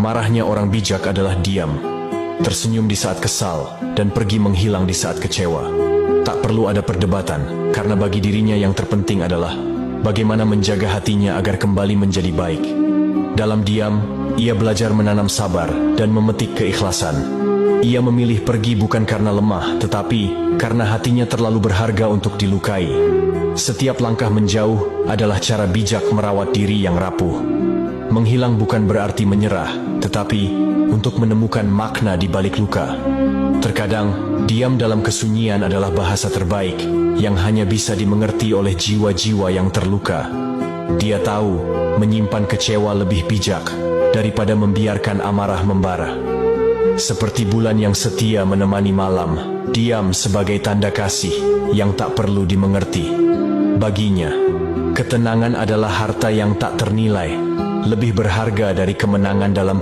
Marahnya orang bijak adalah diam, tersenyum di saat kesal, dan pergi menghilang di saat kecewa. Tak perlu ada perdebatan, karena bagi dirinya yang terpenting adalah bagaimana menjaga hatinya agar kembali menjadi baik. Dalam diam, ia belajar menanam sabar dan memetik keikhlasan. Ia memilih pergi bukan karena lemah, tetapi karena hatinya terlalu berharga untuk dilukai. Setiap langkah menjauh adalah cara bijak merawat diri yang rapuh. Menghilang bukan berarti menyerah, tetapi untuk menemukan makna di balik luka. Terkadang, diam dalam kesunyian adalah bahasa terbaik yang hanya bisa dimengerti oleh jiwa-jiwa yang terluka. Dia tahu menyimpan kecewa lebih bijak daripada membiarkan amarah membara. Seperti bulan yang setia menemani malam, diam sebagai tanda kasih yang tak perlu dimengerti. Baginya, ketenangan adalah harta yang tak ternilai, lebih berharga dari kemenangan dalam